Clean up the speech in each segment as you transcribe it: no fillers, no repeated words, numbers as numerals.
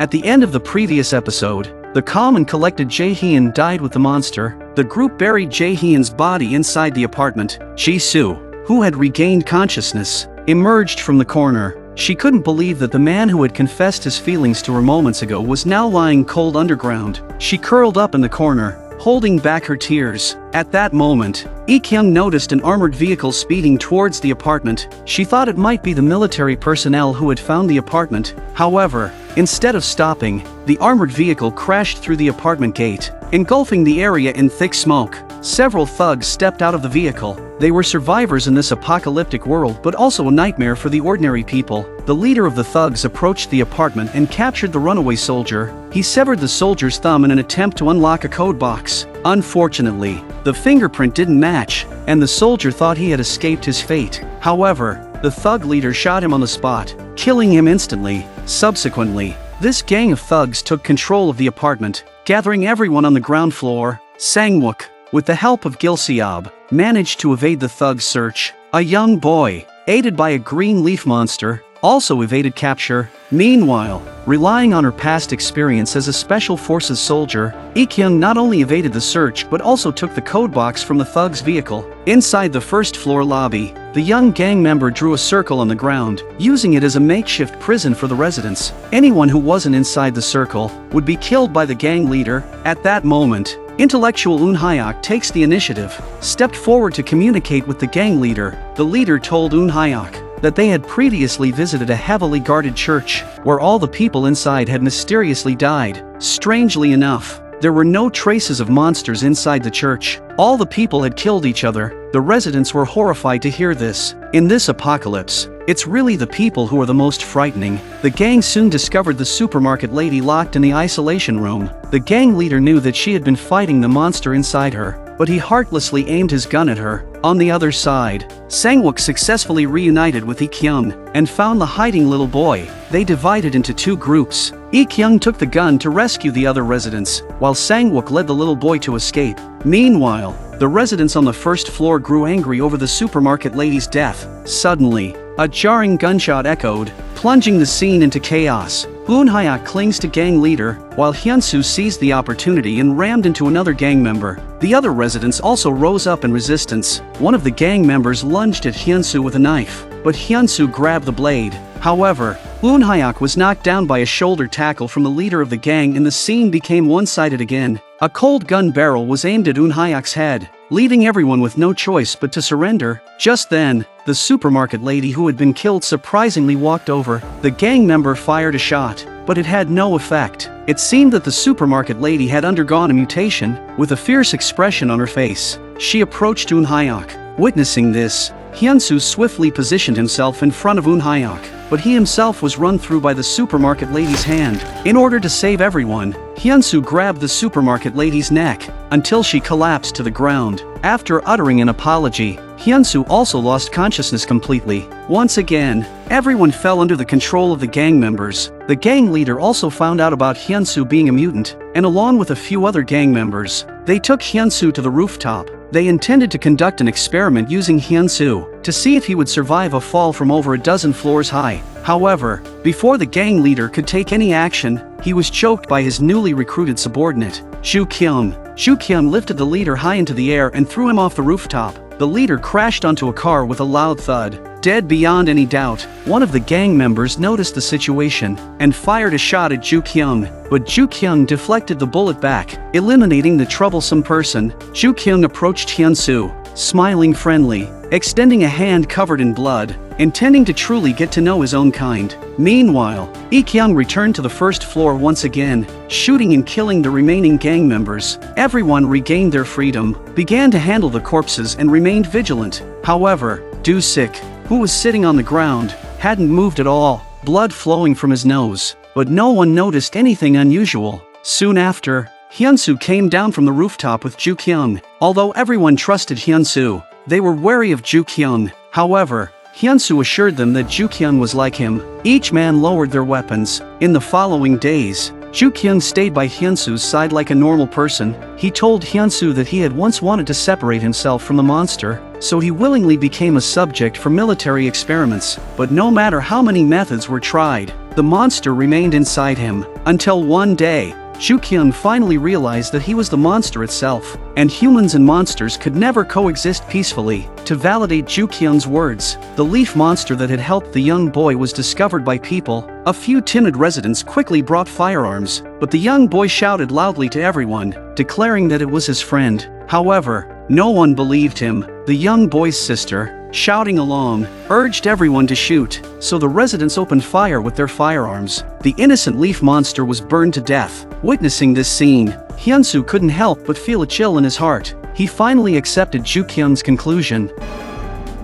At the end of the previous episode, the calm and collected Jae-hyun died with the monster. The group buried Jae-hyun's body inside the apartment. Ji-soo, who had regained consciousness, emerged from the corner. She couldn't believe that the man who had confessed his feelings to her moments ago was now lying cold underground. She curled up in the corner, holding back her tears. At that moment, Ik-hyung noticed an armored vehicle speeding towards the apartment. She thought it might be the military personnel who had found the apartment. However, instead of stopping, the armored vehicle crashed through the apartment gate, engulfing the area in thick smoke. Several thugs stepped out of the vehicle. They were survivors in this apocalyptic world, but also a nightmare for the ordinary people. The leader of the thugs approached the apartment and captured the runaway soldier. He severed the soldier's thumb in an attempt to unlock a code box. Unfortunately, the fingerprint didn't match, and the soldier thought he had escaped his fate. However, the thug leader shot him on the spot, killing him instantly. Subsequently, this gang of thugs took control of the apartment, gathering everyone on the ground floor. Sang-wook, with the help of Gil-seob, managed to evade the thugs' search. A young boy, aided by a green leaf monster, also evaded capture. Meanwhile, relying on her past experience as a special forces soldier, Ik-hyung not only evaded the search but also took the code box from the thug's vehicle. Inside the first floor lobby, the young gang member drew a circle on the ground, using it as a makeshift prison for the residents. Anyone who wasn't inside the circle would be killed by the gang leader. At that moment, intellectual Eun Hyuk takes the initiative, stepped forward to communicate with the gang leader. The leader told Eun Hyuk that they had previously visited a heavily guarded church, where all the people inside had mysteriously died. Strangely enough, there were no traces of monsters inside the church. All the people had killed each other. The residents were horrified to hear this. In this apocalypse, it's really the people who are the most frightening. The gang soon discovered the supermarket lady locked in the isolation room. The gang leader knew that she had been fighting the monster inside her, but he heartlessly aimed his gun at her. On the other side, Sang-wook successfully reunited with Ik-hyung and found the hiding little boy. They divided into two groups. Ik-hyung took the gun to rescue the other residents, while Sang-wook led the little boy to escape. Meanwhile, the residents on the first floor grew angry over the supermarket lady's death. Suddenly, a jarring gunshot echoed, plunging the scene into chaos. Eun Hyuk clings to gang leader, while Hyunsu seized the opportunity and rammed into another gang member. The other residents also rose up in resistance. One of the gang members lunged at Hyunsu with a knife, but Hyunsu grabbed the blade. However, Eun Hyuk was knocked down by a shoulder tackle from the leader of the gang and the scene became one-sided again. A cold gun barrel was aimed at Eun Hyuk's head, leaving everyone with no choice but to surrender. Just then, the supermarket lady who had been killed surprisingly walked over. The gang member fired a shot, but it had no effect. It seemed that the supermarket lady had undergone a mutation. With a fierce expression on her face, she approached Eun Hyuk. Witnessing this, Hyunsu swiftly positioned himself in front of Eun Hyuk, but he himself was run through by the supermarket lady's hand. In order to save everyone, Hyunsu grabbed the supermarket lady's neck until she collapsed to the ground. After uttering an apology, Hyunsu also lost consciousness completely. Once again, everyone fell under the control of the gang members. The gang leader also found out about Hyunsu being a mutant, and along with a few other gang members, they took Hyunsu to the rooftop. They intended to conduct an experiment using Hyunsu to see if he would survive a fall from over a dozen floors high. However, before the gang leader could take any action, he was choked by his newly recruited subordinate, Ju-kyung. Ju-kyung lifted the leader high into the air and threw him off the rooftop. The leader crashed onto a car with a loud thud. Dead beyond any doubt, one of the gang members noticed the situation and fired a shot at Ju-kyung, but Ju-kyung deflected the bullet back, eliminating the troublesome person. Ju-kyung approached Hyunsu, smiling friendly, extending a hand covered in blood, intending to truly get to know his own kind. Meanwhile, Ik-hyung returned to the first floor once again, shooting and killing the remaining gang members. Everyone regained their freedom, began to handle the corpses and remained vigilant. However, Do-sik, who was sitting on the ground, hadn't moved at all, blood flowing from his nose, but no one noticed anything unusual. Soon after, Hyunsu came down from the rooftop with Ju-kyung. Although everyone trusted Hyunsu, they were wary of Ju-kyung. However, Hyunsu assured them that Ju-kyung was like him. Each man lowered their weapons. In the following days, Ju-kyung stayed by Hyunsu's side like a normal person. He told Hyunsu that he had once wanted to separate himself from the monster, so he willingly became a subject for military experiments. But no matter how many methods were tried, the monster remained inside him. Until one day, Jukyun finally realized that he was the monster itself, and humans and monsters could never coexist peacefully. To validate Jukyun's words, the leaf monster that had helped the young boy was discovered by people. A few timid residents quickly brought firearms, but the young boy shouted loudly to everyone, declaring that it was his friend. However, no one believed him. The young boy's sister, shouting along, urged everyone to shoot, so the residents opened fire with their firearms. The innocent leaf monster was burned to death. Witnessing this scene, Hyunsu couldn't help but feel a chill in his heart. He finally accepted Jukyun's conclusion.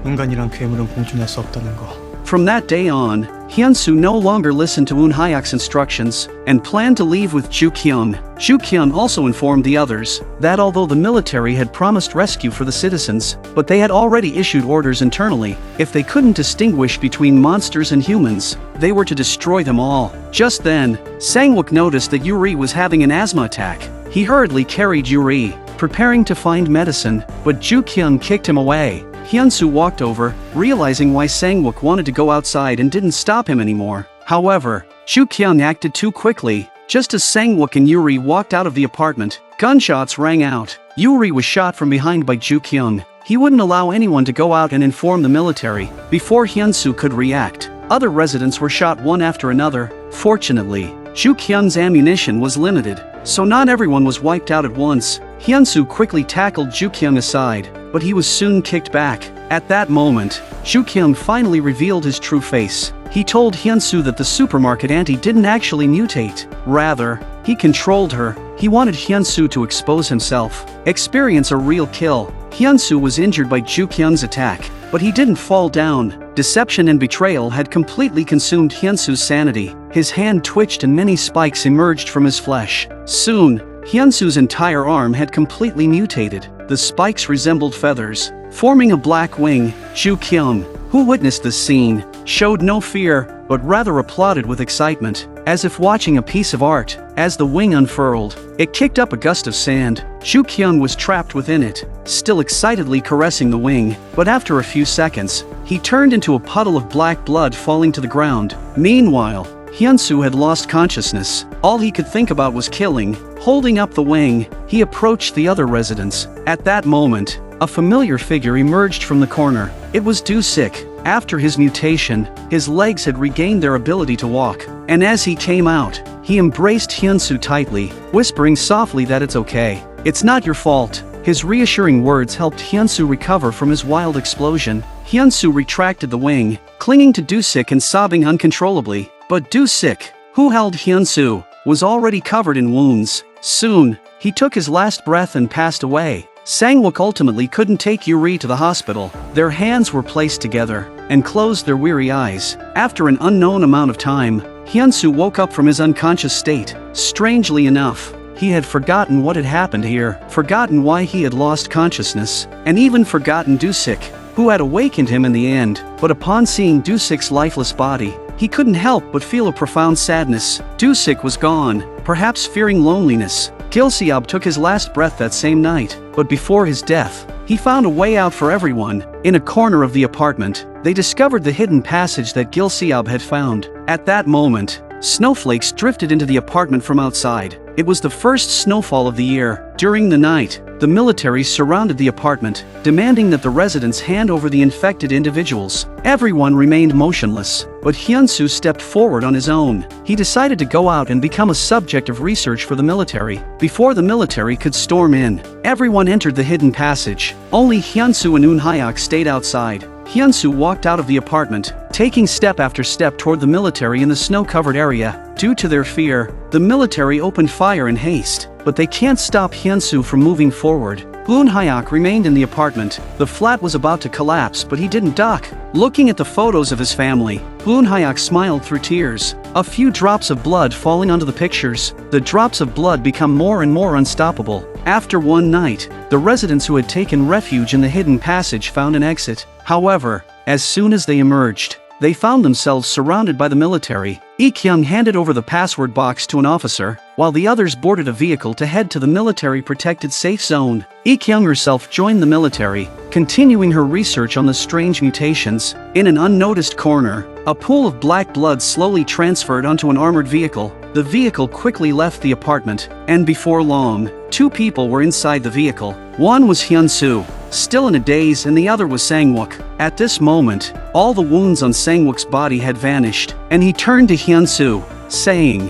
인간이란 괴물은 공존할 수 없다는 거. From that day on, Hyunsu no longer listened to Eun-hyuk's instructions and planned to leave with Jukyun. Jukyun also informed the others that although the military had promised rescue for the citizens, but they had already issued orders internally, if they couldn't distinguish between monsters and humans, they were to destroy them all. Just then, Sang-wook noticed that Yuri was having an asthma attack. He hurriedly carried Yuri, preparing to find medicine, but Jukyun kicked him away. Hyunsu walked over, realizing why Sang-wook wanted to go outside and didn't stop him anymore. However, Jukyun acted too quickly. Just as Sang-wook and Yuri walked out of the apartment, gunshots rang out. Yuri was shot from behind by Jukyun. He wouldn't allow anyone to go out and inform the military. Before Hyunsu could react, other residents were shot one after another. Fortunately, Jukyun's ammunition was limited, so not everyone was wiped out at once. Hyunsu quickly tackled Jukyun aside, but he was soon kicked back. At that moment, Jukyun finally revealed his true face. He told Hyunsu that the supermarket auntie didn't actually mutate. Rather, he controlled her. He wanted Hyunsu to expose himself, experience a real kill. Hyunsu was injured by Jukyun's attack, but he didn't fall down. Deception and betrayal had completely consumed Hyunsu's sanity. His hand twitched and many spikes emerged from his flesh. Soon, Hyunsu's entire arm had completely mutated. The spikes resembled feathers, forming a black wing. Jukyun, who witnessed this scene, showed no fear, but rather applauded with excitement, as if watching a piece of art. As the wing unfurled, it kicked up a gust of sand. Jukyun was trapped within it, still excitedly caressing the wing, but after a few seconds, he turned into a puddle of black blood falling to the ground. Meanwhile, Hyunsu had lost consciousness. All he could think about was killing. Holding up the wing, he approached the other residents. At that moment, a familiar figure emerged from the corner. It was Do-sik. After his mutation, his legs had regained their ability to walk, and as he came out, he embraced Hyunsu tightly, whispering softly that it's okay. It's not your fault. His reassuring words helped Hyunsu recover from his wild explosion. Hyunsu retracted the wing, clinging to Do-sik and sobbing uncontrollably. But Do-sik, who held Hyunsu, was already covered in wounds. Soon, he took his last breath and passed away. Sang-wook ultimately couldn't take Yuri to the hospital. Their hands were placed together and closed their weary eyes. After an unknown amount of time, Hyunsu woke up from his unconscious state. Strangely enough, he had forgotten what had happened here, forgotten why he had lost consciousness, and even forgotten Do-sik, who had awakened him in the end. But upon seeing Do-sik's lifeless body, he couldn't help but feel a profound sadness. Do-sik was gone, perhaps fearing loneliness. Gil-seob took his last breath that same night, but before his death, he found a way out for everyone. In a corner of the apartment, they discovered the hidden passage that Gil-seob had found. At that moment, snowflakes drifted into the apartment from outside. It was the first snowfall of the year. During the night, the military surrounded the apartment, demanding that the residents hand over the infected individuals. Everyone remained motionless, but Hyunsu stepped forward on his own. He decided to go out and become a subject of research for the military. Before the military could storm in, everyone entered the hidden passage. Only Hyunsu and Eun-hyuk stayed outside. Hyunsu walked out of the apartment, taking step after step toward the military in the snow-covered area. Due to their fear, the military opened fire in haste, but they can't stop Hyunsu from moving forward. Eun-hyuk remained in the apartment. The flat was about to collapse, but he didn't duck. Looking at the photos of his family, Eun-hyuk smiled through tears. A few drops of blood falling onto the pictures, the drops of blood become more and more unstoppable. After one night, the residents who had taken refuge in the hidden passage found an exit. However, as soon as they emerged, they found themselves surrounded by the military. Lee-kyung handed over the password box to an officer, while the others boarded a vehicle to head to the military-protected safe zone. Lee-kyung herself joined the military, continuing her research on the strange mutations. In an unnoticed corner, a pool of black blood slowly transferred onto an armored vehicle. The vehicle quickly left the apartment, and before long, two people were inside the vehicle. One was Hyunsu, still in a daze, and the other was Sangwook. At this moment, all the wounds on Sangwook's body had vanished, and he turned to Hyunsu, saying,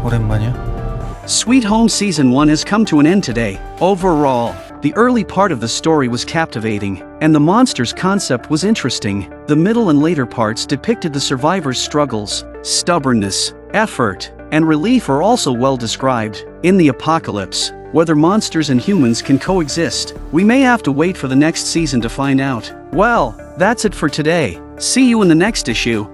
오랜만이야? Sweet Home Season 1 has come to an end today. Overall, the early part of the story was captivating, and the monsters concept was interesting. The middle and later parts depicted the survivors' struggles, stubbornness, effort, and relief are also well described. In the apocalypse, whether monsters and humans can coexist, we may have to wait for the next season to find out. Well, that's it for today. See you in the next issue.